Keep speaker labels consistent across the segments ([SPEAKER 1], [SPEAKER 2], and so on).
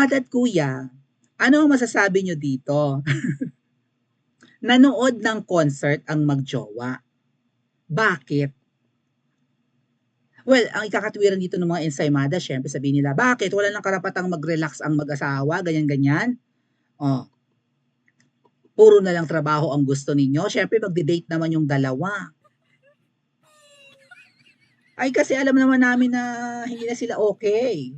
[SPEAKER 1] Ate at kuya, ano ang masasabi nyo dito? Nanood ng concert ang magjowa. Bakit? Well, ang ikakatwiran dito ng mga ensaymada, syempre sabihin nila, bakit? Wala nang karapatang mag-relax ang mag-asawa, ganyan-ganyan. Oh, puro na lang trabaho ang gusto ninyo. Syempre, magde-date naman yung dalawa. Ay, kasi alam naman namin na hindi na sila okay.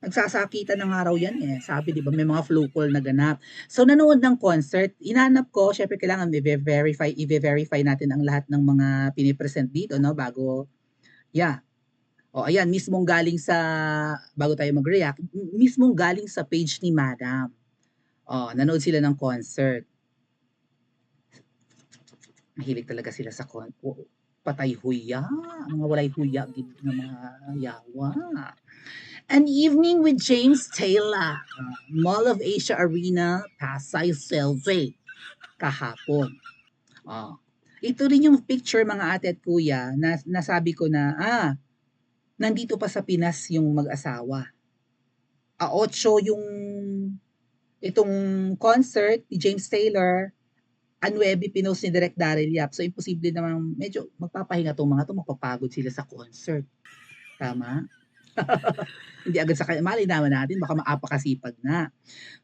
[SPEAKER 1] Nagsasakitan ng araw yan eh. Sabi, di ba, may mga flu call na ganap. So, nanood ng concert, inanap ko, syempre kailangan i-verify natin ang lahat ng mga pinipresent dito, no, bago, yeah. O, ayan, mismong galing sa, bago tayo mag-react, mismong galing sa page ni Madam. O, nanood sila ng concert. Mahilig talaga sila sa patay huya, mga walay huya, ng mga yawa. An Evening with James Taylor, Mall of Asia Arena, Pasay Selve, kahapon. Ito rin yung picture mga ate at kuya na nasabi ko na, nandito pa sa Pinas yung mag-asawa. 8 yung itong concert ni James Taylor, 9 pinost ni Direk Daryl Yap. So, imposible naman, medyo magpapahinga itong mga ito, magpapagod sila sa concert. Tama? Hindi agad sa kanya, mali naman natin, baka maapakasipag na.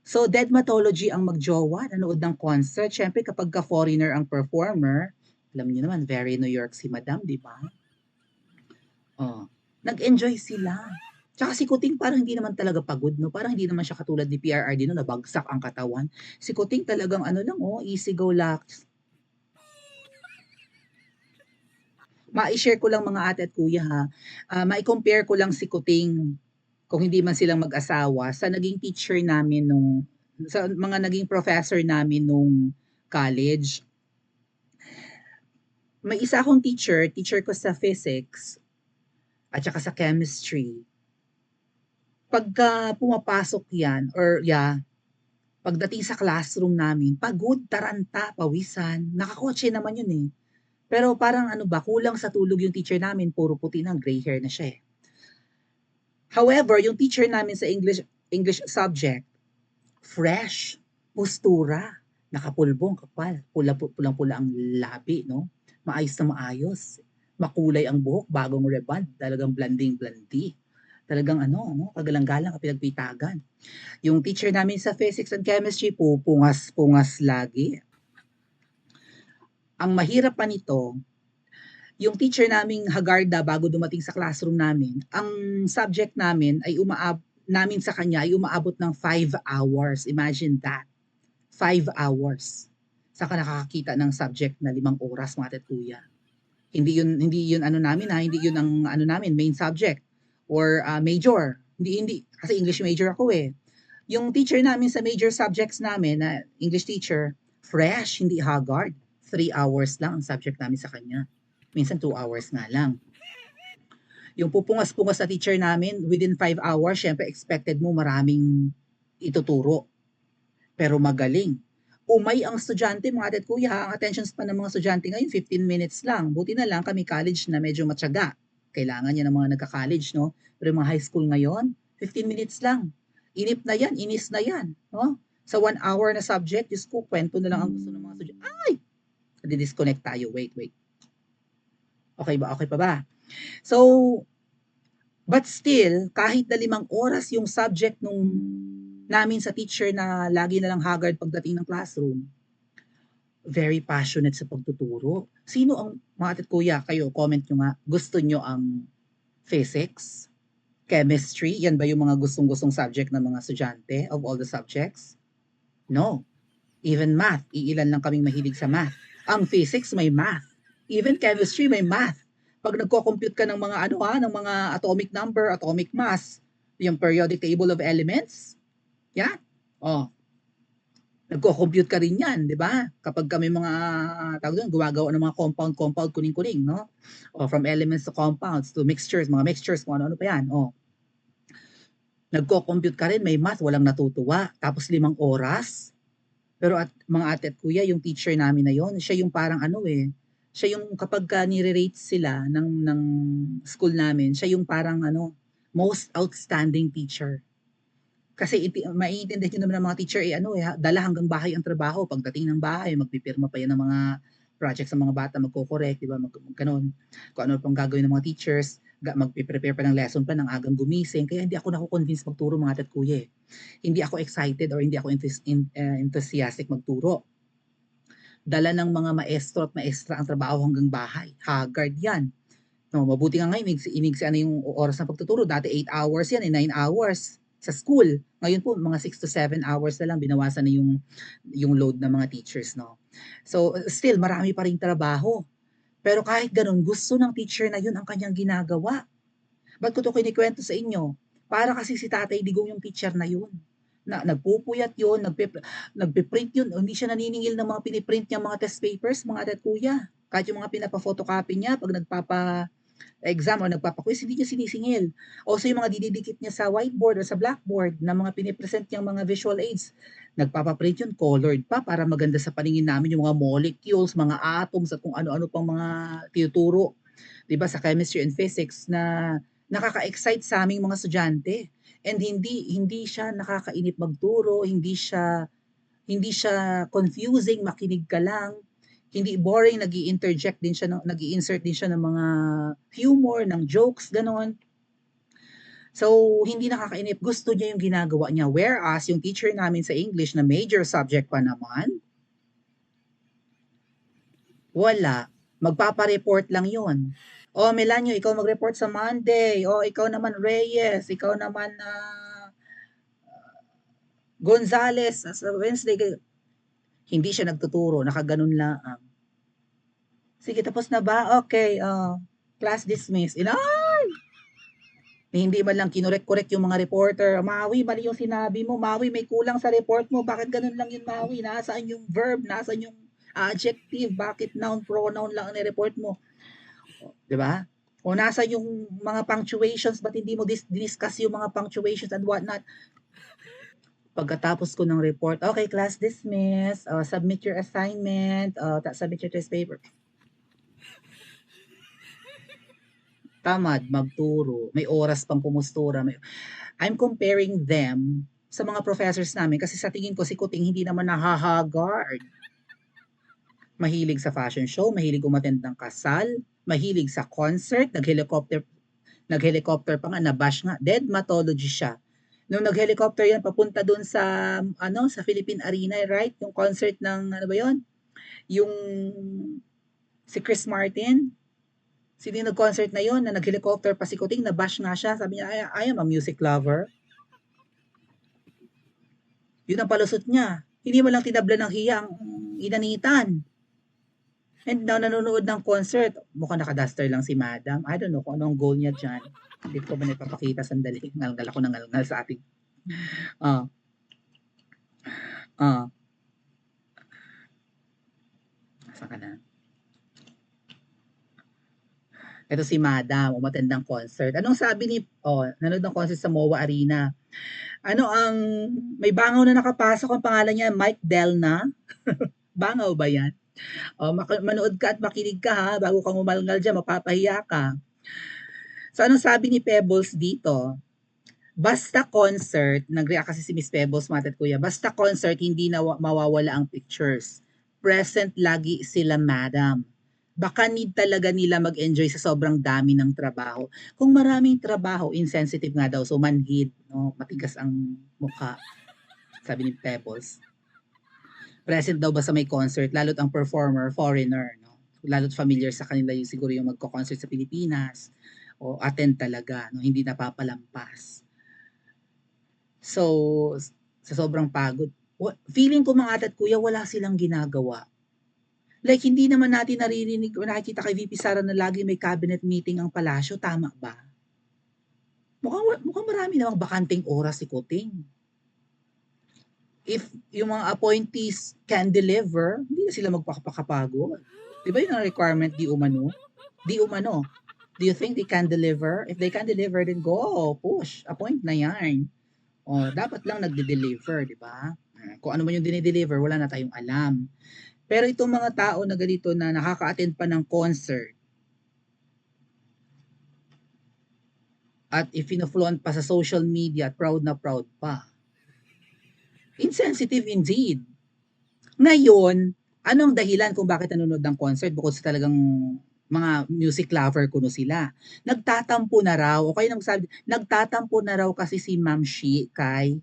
[SPEAKER 1] So, Deadmatology ang magjowa, nanood ng concert. Siyempre, kapag ka-foreigner ang performer, alam niyo naman, very New York si Madam, di ba? Nag-enjoy sila. Tsaka si Kuting parang hindi naman talaga pagod, no? Parang hindi naman siya katulad ni PRRD, no? Nabagsak ang katawan. Si Kuting talagang easy go lax. Ma-share ko lang mga ate at kuya ha. Ma-compare ko lang si Kuting, kung hindi man silang mag-asawa, sa naging teacher namin sa mga naging professor namin nung college. May isa akong teacher ko sa physics, at saka sa chemistry. Pagka pumapasok yan, pagdating sa classroom namin, pagod, taranta, pawisan, nakakotse naman yun eh. Pero parang kulang sa tulog yung teacher namin, puro puti na, gray hair na siya eh. However, yung teacher namin sa English subject, fresh, postura, nakapulbong, kapal, pulang-pula ang labi, no? Maayos na maayos. Makulay ang buhok, bagong reband, talagang blanding-blandi. Talagang kagalang-galang ang pinagpitagan. Yung teacher namin sa physics and chemistry, pungas-pungas lagi. Ang mahirap pa nito, yung teacher naming Hagarda bago dumating sa classroom namin, ang subject namin ay sa kanya ay umaabot ng 5 hours. Imagine that. 5 hours. Saka nakakakita ng subject na 5 oras mga ate at kuya. Hindi yun hindi yun ang namin main subject or major. Hindi kasi English major ako eh. Yung teacher namin sa major subjects namin na English teacher, fresh, hindi haggard. 3 hours lang ang subject namin sa kanya. Minsan 2 hours nga lang. Yung pupungas-pungas sa teacher namin, within 5 hours, syempre expected mo maraming ituturo. Pero magaling. Umay ang estudyante, mga ate at kuya, ang attention span ng mga estudyante ngayon, 15 minutes lang. Buti na lang kami college na medyo matyaga. Kailangan yan ng mga nagka-college, no? Pero yung mga high school ngayon, 15 minutes lang. Inip na yan, inis na yan. No? Sa 1 hour na subject, Diyos ko, kwento na lang ang gusto ng mga estudyante. Ay! Disconnect tayo. Wait. Okay ba? Okay pa ba? So, but still, kahit na 5 oras yung subject namin sa teacher na lagi na lang haggard pagdating ng classroom, very passionate sa pagtuturo. Sino ang, mga ate at kuya, kayo, comment nyo nga, gusto nyo ang physics, chemistry, yan ba yung mga gustong-gustong subject ng mga estudyante of all the subjects? No. Even math, iilan lang kaming mahilig sa math. Ang physics may math. Even chemistry may math. Pag nagko-compute ka ng mga ng mga atomic number, atomic mass, yung periodic table of elements, yan. Nagko-compute ka rin yan, di ba? Kapag kami mga gumagawa ng mga compound, kuning-kuning, no? From elements to compounds to mixtures, mga mixtures, kung ano pa yan. Nagko-compute ka rin, may math, walang natutuwa. Tapos 5 oras. Pero mga ate at kuya, yung teacher namin na yon, siya yung parang siya yung kapag nire-rate sila ng school namin, siya yung parang most outstanding teacher. Kasi maiintindihan niyo naman ng mga teacher, dala hanggang bahay ang trabaho. Pagdating ng bahay, magpipirma pa yan ng mga projects sa mga bata, magko-correct, di ba? Ganun. Kung ano pang gagawin ng mga teachers, magpiprepare pa ng lesson plan ng agang gumising. Kaya hindi ako nakukonvince magturo mga ate at kuya. Hindi ako excited or hindi ako enthusiastic magturo. Dala ng mga maestro at maestra ang trabaho hanggang bahay. Haggard yan. No, mabuti nga ngayon, inigsi ano yung oras ng pagtuturo. Dati 8 hours yan, 9 hours sa school. Ngayon po, mga 6 to 7 hours na lang, binawasan na yung load ng mga teachers, no? So, still, marami pa ring trabaho. Pero kahit ganun, gusto ng teacher na yun ang kanyang ginagawa. Ba't ko to kinikwento sa inyo? Para kasi si Tatay Digong yung teacher na yun. Nagpupuyat yun, nagpiprint yun. Hindi siya naniningil ng mga piniprint niya mga test papers, mga ate at kuya. Kahit yung mga pinapa-photocopy niya, pag exam o nagpapa-quiz, hindi niya sinisingil. Also yung mga dididikit niya sa whiteboard o sa blackboard na mga pinipresent niyang mga visual aids, nagpapaprint yun, colored pa para maganda sa paningin namin yung mga molecules, mga atoms at kung ano-ano pang mga tinuturo. 'Di ba sa chemistry and physics na nakaka-excite sa aming mga estudyante. And hindi siya nakakainip magturo, hindi siya confusing, makinig ka lang, hindi boring, nag-i-insert din siya ng mga humor, ng jokes, gano'n. So, hindi nakakainip. Gusto niya yung ginagawa niya. Whereas, yung teacher namin sa English na major subject pa naman, wala. Magpapa-report lang yon. O, Melanio, ikaw mag-report sa Monday. O, ikaw naman, Reyes. Ikaw naman, Gonzales, sa Wednesday. Hindi siya nagtuturo. Nakaganon lang. Sige, tapos na ba? Okay, class dismissed. Hindi man lang kinorek-korek yung mga reporter. Maui, mali yung sinabi mo. Maui, may kulang sa report mo. Bakit ganun lang yun, Maui? Nasaan yung verb? Nasaan yung adjective? Bakit noun, pronoun lang ang report mo? Di ba? O nasa yung mga punctuations, ba't hindi mo discuss yung mga punctuations and whatnot? Pagkatapos ko ng report, okay, class dismissed, submit your assignment, submit your test paper. Tamad magturo, may oras pang kumustura. I'm comparing them sa mga professors namin kasi sa tingin ko si Kuting hindi naman nahahagard. Mahilig sa fashion show, mahilig umattend ng kasal, mahilig sa concert, nag-helicopter pa nga, nabash nga, dermatology siya. Nung nag-helicopter yan, papunta dun sa Philippine Arena, right? Yung concert ng, ano ba yun? Yung, si Chris Martin, sino yung nag-concert na yun, na nag-helicopter pa si Kuting, nabash nga siya. Sabi niya, I am a music lover. Yun ang palusot niya. Hindi mo lang tinabla ng hiya ang inanitan. And now, nanonood ng concert, mukhang naka-duster lang si Madam. I don't know kung anong goal niya dyan. Hindi ko ba napapakita sandali. Ngalgal ako ng ngalgal sa ating. Ah. Ah. Saan ka na? Ito si Madam, umattend ng concert. Anong sabi nanood ng concert sa MOA Arena. May bangaw na nakapasok, ang pangalan niya, Mike Delna. Bangaw ba yan? Manood ka at makinig ka ha, bago kang umalngal dyan, mapapahiya ka. So, anong sabi ni Pebbles dito? Basta concert, nag-react kasi si Miss Pebbles, Matat Kuya, basta concert, hindi na mawawala ang pictures. Present lagi sila, madam. Baka need talaga nila mag-enjoy sa sobrang dami ng trabaho. Kung maraming trabaho, insensitive nga daw, so manhid, no? Matigas ang mukha, sabi ni Pebbles. Present daw ba sa may concert, lalo't ang performer, foreigner, no? Lalo't familiar sa kanila yung siguro yung magko-concert sa Pilipinas, o attend talaga, no? Hindi napapalampas. So, sa sobrang pagod, feeling ko mga ate at kuya, wala silang ginagawa. Like, hindi naman natin naririnig o nakikita kay VP Sara na lagi may cabinet meeting ang palasyo. Tama ba? Mukhang marami namang bakanting oras si Kuting. If yung mga appointees can deliver, hindi na sila magpakapagod. Di ba yun ang requirement, di umano? Di umano. Do you think they can deliver? If they can deliver, then go, push, appoint na yan. Dapat lang nagde-deliver, di ba? Kung ano man yung dinideliver, wala na tayong alam. Pero itong mga tao na ganito na nakaka-attend pa ng concert at if ino-flaunt pa sa social media at proud na proud pa, Insensitive indeed. Ngayon, anong dahilan kung bakit nanonood ng concert bukod sa talagang mga music lover kuno sila? Nagtatampo na raw o kaya nagsabi, nagtatampo na raw kasi si Ma'am Shi kay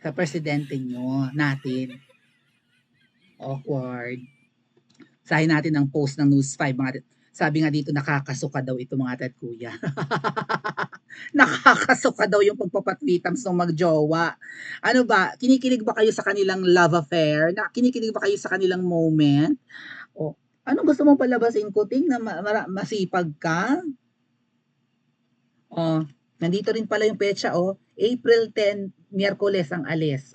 [SPEAKER 1] sa presidente nyo natin. Awkward. Sahin natin ang post ng News 5, mga sabi nga dito, nakakasuka daw ito mga ate at kuya. Nakakasuka daw yung pagpapatwitams ng magjowa. Ano ba, kinikilig ba kayo sa kanilang love affair? Kinikilig ba kayo sa kanilang moment? O, anong gusto mong palabasin ko, Ting, na masipag ka? O, nandito rin pala yung petsa, April 10, Miyerkules ang alis.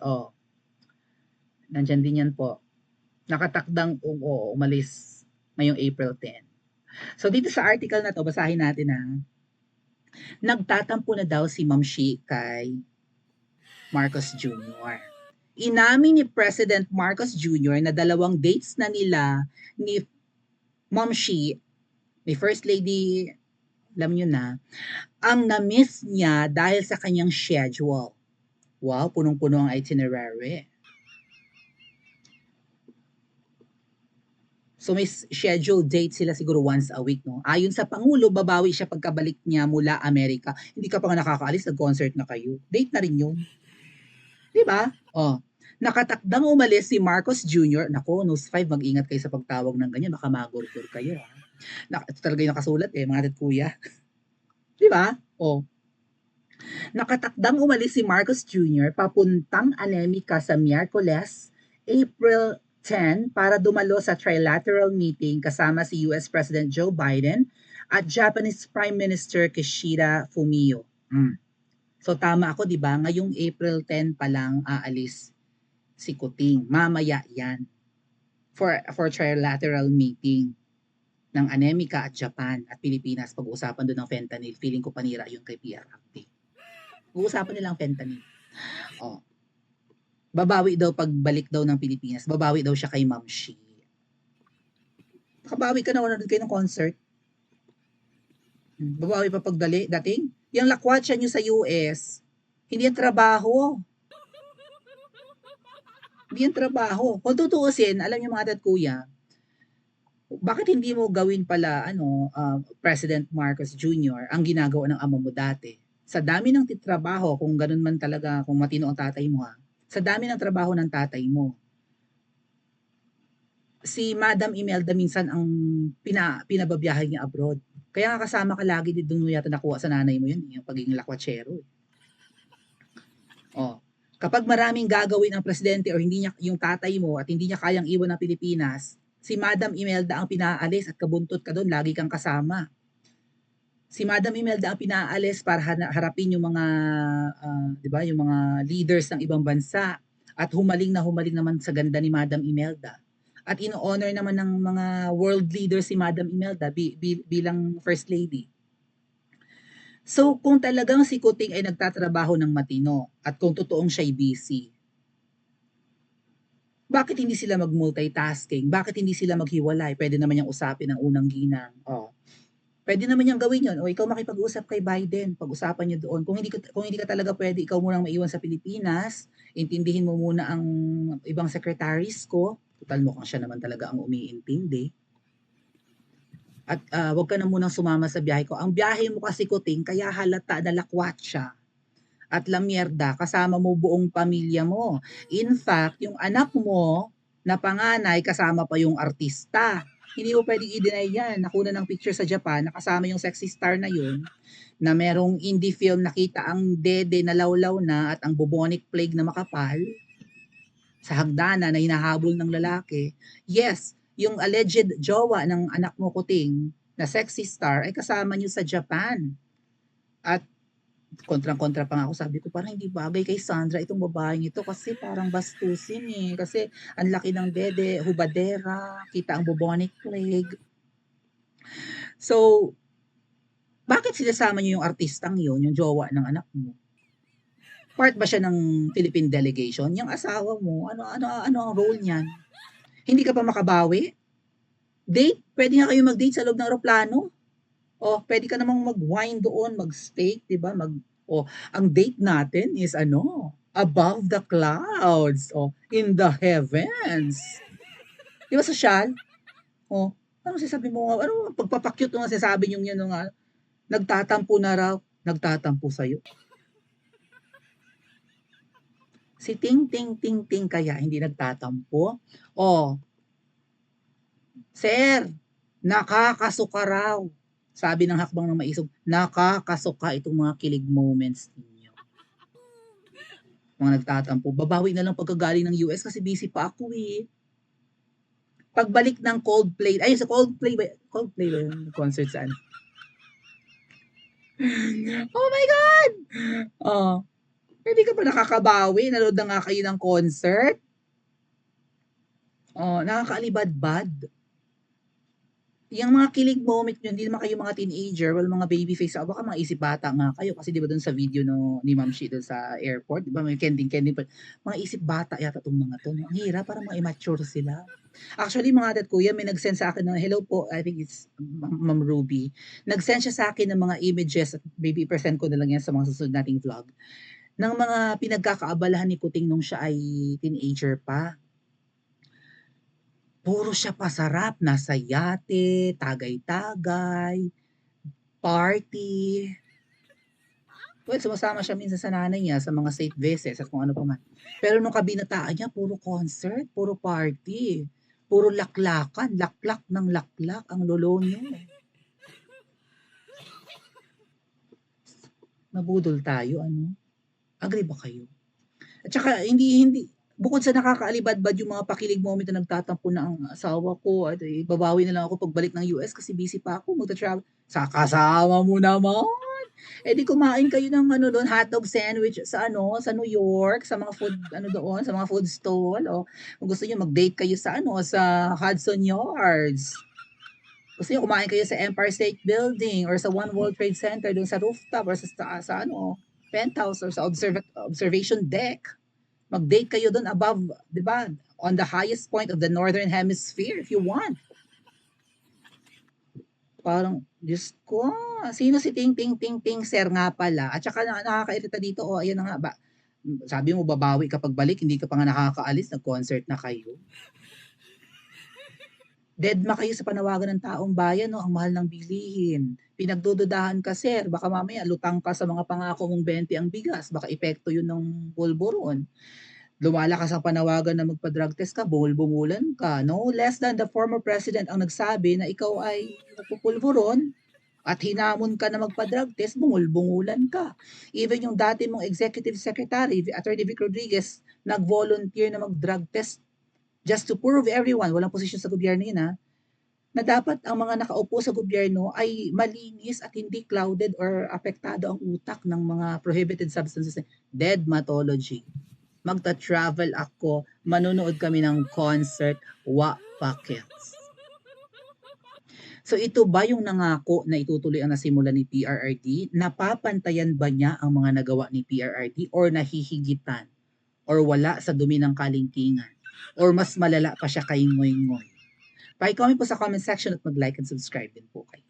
[SPEAKER 1] Nandyan din yan po. Nakatakdang umalis ngayong April 10. So dito sa article na to, basahin natin nagtatampo na daw si Ma'am Shi kay Marcos Jr. Inamin ni President Marcos Jr. na 2 dates na nila ni Ma'am Shi, ni First Lady, alam nyo na, ang na-miss niya dahil sa kanyang schedule. Wow, punong-puno ang itinerary. So may scheduled date sila siguro once a week, no? Ayon sa Pangulo, babawi siya pagkabalik niya mula Amerika. Hindi ka pa nga nakakaalis, nag-concert na kayo. Date na rin yun. Di ba? Nakatakdang umalis si Marcos Jr. Nako, News 5, mag-ingat kayo sa pagtawag ng ganyan. Baka magurgur kayo. Ito talaga yung nakasulat mga tat kuya. Di ba? Nakatakdang umalis si Marcos Jr. papuntang Anemika sa Miyerkules, April 10 para dumalo sa trilateral meeting kasama si US President Joe Biden at Japanese Prime Minister Kishida Fumio. So tama ako, 'di ba? Ngayong April 10 pa lang aalis si Kuting. Mamaya 'yan for trilateral meeting ng Anemika at Japan at Pilipinas. Pag-uusapan doon ng fentanyl. Feeling ko panira yung kay PRRD. Pag-uusapan nila ang fentanyl. Babawi daw pagbalik daw ng Pilipinas. Babawi daw siya kay Ma'am Shi. Nakabawi ka na, nanonood kayo ng concert. Babawi pa dating. Yung lakwatsa nyo sa US, hindi yan trabaho. Hindi yan trabaho. Kung tutuusin, alam niyo mga dad kuya, bakit hindi mo gawin pala President Marcos Jr. ang ginagawa ng ama mo dati? Sa dami ng titrabaho, kung ganun man talaga, kung matino ang tatay mo sa dami ng trabaho ng tatay mo, si Madam Imelda minsan ang pinababiyahe niya abroad. Kaya nga kasama ka lagi doon mo yata nakuha sa nanay mo yun, yung pagiging lakwatsero. Kapag maraming gagawin ang presidente or hindi niya, yung tatay mo at hindi niya kayang iwan ng Pilipinas, si Madam Imelda ang pinaalis at kabuntot ka doon, lagi kang kasama. Si Madam Imelda ang pinaalis para harapin yung mga, 'di ba, yung mga leaders ng ibang bansa at humaling naman sa ganda ni Madam Imelda. At ino-honor naman ng mga world leaders si Madam Imelda bilang First Lady. So, kung talagang si Kuting ay nagtatrabaho ng matino at kung totoong siya'y busy, bakit hindi sila mag-multitasking? Bakit hindi sila maghiwalay? Pwede naman niyang usapin ang unang ginang. Pwede naman niyang gawin yun. O ikaw makipag-usap kay Biden, pag-usapan niyo doon. Kung hindi ka talaga pwede, ikaw munang maiwan sa Pilipinas, intindihin mo muna ang ibang secretaries ko. Total mukhang siya naman talaga ang umiintindi. At wag ka na munang sumama sa biyahe ko. Ang biyahe mo kasi Kuting, kaya halata na lakwat siya. At lamierda, kasama mo buong pamilya mo. In fact, yung anak mo na panganay, kasama pa yung artista. Hindi mo pwedeng i-deny yan. Nakuna ng picture sa Japan, nakasama yung sexy star na yun, na merong indie film, nakita ang dede na lawlaw na at ang bubonic plague na makapal sa hagdana na hinahabol ng lalaki. Yes, yung alleged jowa ng anak mo Kuting na sexy star ay kasama niyo sa Japan. At kontrang-kontra pa nga ako, sabi ko parang hindi bagay kay Sandra itong babaeng ito kasi parang bastusin kasi ang laki ng dede, hubadera, kita ang bubonic plague. So, bakit sinasama niyo yung artistang yun, yung jowa ng anak mo? Part ba siya ng Philippine delegation? Yung asawa mo, ano ang role niyan? Hindi ka pa makabawi? Date? Pwede nga kayo mag-date sa loob ng aeroplano? Pwede ka namang mag-wine doon, mag-steak, 'di ba? Ang date natin is above the clouds, o in the heavens. Di ba sosyal? O, ano sasabi mo? Ano, pagpapakyut mo nga sinasabi nyo yun, nga, nagtatampo na raw, nagtatampo sa'yo. Si Ting Ting Ting Ting kaya hindi nagtatampo? O, Sir, nakakasuka raw. Sabi ng hakbang ng maisog, nakakasuka itong mga kilig moments ninyo. Mga nagtatampo, babawi na lang pagkagaling ng US kasi busy pa ako eh. Pagbalik ng Coldplay, ay sa Coldplay ba yung concert saan? Oh my God! Oh, hindi ka pa nakakabawi, nanood na nga kayo ng concert. Oh, nakakaalibad-bad. Yung mga kilig moment nyo, hindi naman kayo mga teenager, well, mga baby face, baka mga isip bata nga kayo. Kasi di ba dun sa video no, ni Ma'am Shi dun sa airport, di ba may kending-kending pa. Mga isip bata yata itong mga to. No? Ang hirap, parang mga immature sila. Actually, mga dad kuya, may nag-send sa akin ng, hello po, I think it's Ma'am Ruby. Nag-send siya sa akin ng mga images, at maybe i-present ko na lang yan sa mga susunod nating vlog, ng mga pinagkakaabalahan ni Kuting nung siya ay teenager pa. Puro siya pasarap, nasa yate, tagay-tagay, party. Well, sumasama siya minsan sa nanay niya sa mga state visits at kung ano pa man. Pero nung kabinataan niya, puro concert, puro party, puro laklakan, laklak ng laklak ang lolo niyo. Nabudol tayo, ano? Agree ba kayo? At saka, hindi, bukod sa nakakaalibad-bad yung mga pakilig moment na nagtatampo na ang asawa ko at babawi na lang ako pagbalik ng US kasi busy pa ako magta-travel. Sa kasama mo naman. Eh di kumain kayo ng ano doon, hotdog sandwich sa ano, sa New York, sa mga food ano doon, sa mga food stall o kung gusto niyo mag-date kayo sa ano, sa Hudson Yards. Gusto niyo kumain kayo sa Empire State Building or sa One World Trade Center doon sa rooftop or sa ano, penthouse or sa observation deck. Mag-date kayo doon above, di ba? On the highest point of the Northern Hemisphere if you want. Parang, Diyos ko, sino si Ting Ting Ting Ting Sir nga pala? At saka nakakairita dito, ayan na nga, sabi mo babawi kapag balik, hindi ka pa nga nakakaalis, nag-concert na kayo. Deadma kayo sa panawagan ng taong bayan, no? Ang mahal ng bilihin. Pinagdududahan ka, sir. Baka mamaya lutang ka sa mga pangako mong 20 ang bigas. Baka epekto yun ng pulburon. Lumalakas ang panawagan na magpa-drug test ka, bungol-bungulan ka. No less than the former president ang nagsabi na ikaw ay nagpupulburon at hinamon ka na magpa-drug test, bungol-bungulan ka. Even yung dati mong executive secretary, Attorney Vic Rodriguez, nag-volunteer na mag-drug test just to prove everyone, walang posisyon sa gobyerno yun na dapat ang mga nakaupo sa gobyerno ay malinis at hindi clouded or apektado ang utak ng mga prohibited substances. Deadmatology. Magta-travel ako, manonood kami ng concert, packets. So ito ba yung nangako na itutuloy ang nasimula ni PRRD? Napapantayan ba niya ang mga nagawa ni PRRD or nahihigitan? Or wala sa dumi ng kalingkingan? Or mas malala pa siya kay Ngoy Ngoy? Pa-comment po sa comment section at mag-like and subscribe din po kayo.